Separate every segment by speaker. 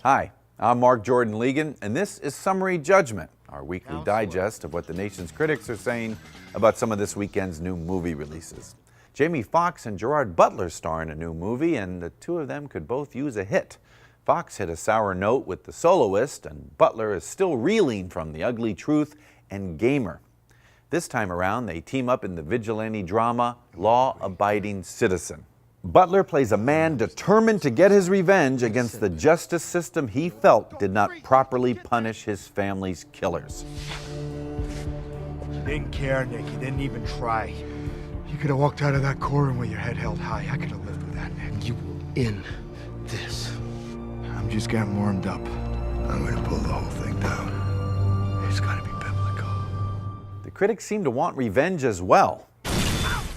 Speaker 1: Hi, I'm Jordan Legan, and this is Summary Judgment, our weekly digest of what the nation's critics are saying about some of this weekend's new movie releases. Jamie Foxx and Gerard Butler star in a new movie, and the two of them could both use a hit. Foxx hit a sour note with The Soloist, and Butler is still reeling from The Ugly Truth and Gamer. This time around, they team up in the vigilante drama Law Abiding Citizen. Butler plays a man determined to get his revenge against the justice system he felt did not properly punish his family's killers.
Speaker 2: You didn't care, Nick. You didn't even try. You could have walked out of that courtroom with your head held high. I could have lived with that, Nick.
Speaker 3: You were in this.
Speaker 2: I'm just getting warmed up. I'm gonna pull the whole thing down. It's gotta be biblical.
Speaker 1: The critics seem to want revenge as well.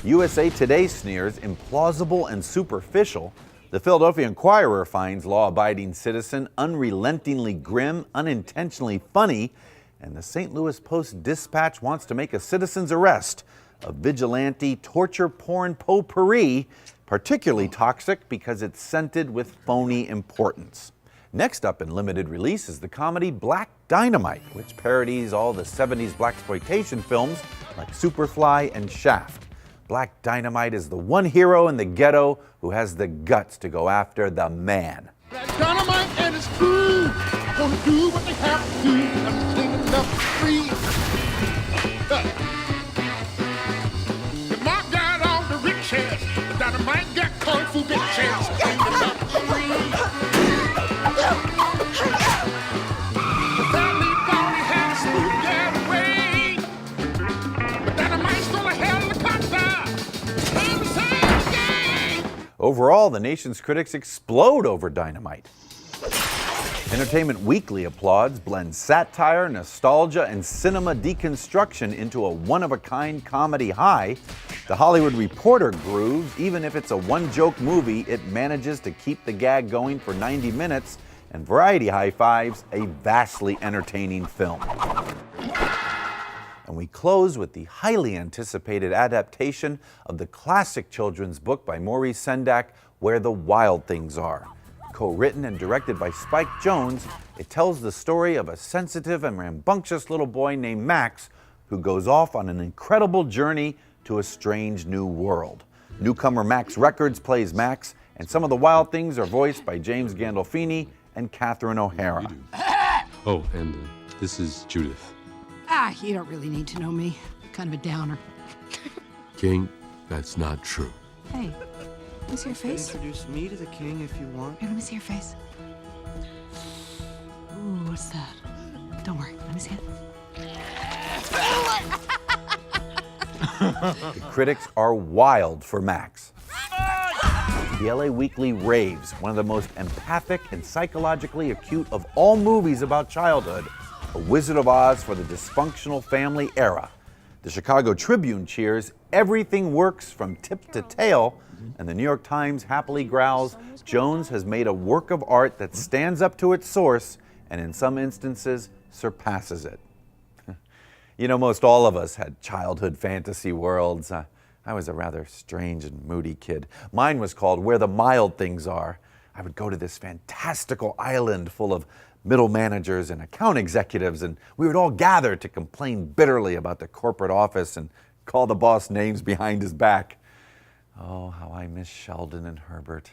Speaker 1: USA Today sneers implausible and superficial. The Philadelphia Inquirer finds Law Abiding Citizen unrelentingly grim, unintentionally funny, and the St. Louis Post-Dispatch wants to make a citizen's arrest a vigilante torture porn potpourri, particularly toxic because it's scented with phony importance. Next up in limited release is the comedy Black Dynamite, which parodies all the 70s blaxploitation films like Superfly and Shaft. Black Dynamite is the one hero in the ghetto who has the guts to go after the man.
Speaker 4: Black Dynamite and his crew gonna do what they have to do. I'm cleaning up the street. The mob got all the riches. The Dynamite got kung fu bitches. Cleaning up the street. The family thought he had a smooth getaway, but Dynamite stole a helicopter.
Speaker 1: Overall, the nation's critics explode over Dynamite. Entertainment Weekly applauds blends satire, nostalgia, and cinema deconstruction into a one-of-a-kind comedy high. The Hollywood Reporter grooves, even if it's a one-joke movie, it manages to keep the gag going for 90 minutes, and Variety high-fives a vastly entertaining film. And we close with the highly anticipated adaptation of the classic children's book by Maurice Sendak, Where the Wild Things Are. Co-written and directed by Spike Jonze, it tells the story of a sensitive and rambunctious little boy named Max who goes off on an incredible journey to a strange new world. Newcomer Max Records plays Max, and some of the wild things are voiced by James Gandolfini and Catherine O'Hara.
Speaker 5: Oh, and this is Judith.
Speaker 6: You don't really need to know me. Kind of a downer.
Speaker 5: King, that's not true.
Speaker 6: Hey, let me see your face.
Speaker 3: Introduce me to the king if you want.
Speaker 6: Here, let me see your face. Ooh, what's that? Don't worry, let me see it.
Speaker 1: The critics are wild for Max. The LA Weekly raves, one of the most empathic and psychologically acute of all movies about childhood, A Wizard of Oz for the dysfunctional family era. The Chicago Tribune cheers, everything works from tip to tail, and the New York Times happily growls, Jones has made a work of art that stands up to its source and in some instances surpasses it. You know, most all of us had childhood fantasy worlds. I was a rather strange and moody kid. Mine was called Where the Mild Things Are. I would go to this fantastical island full of middle managers and account executives, and we would all gather to complain bitterly about the corporate office and call the boss names behind his back. Oh, how I miss Sheldon and Herbert.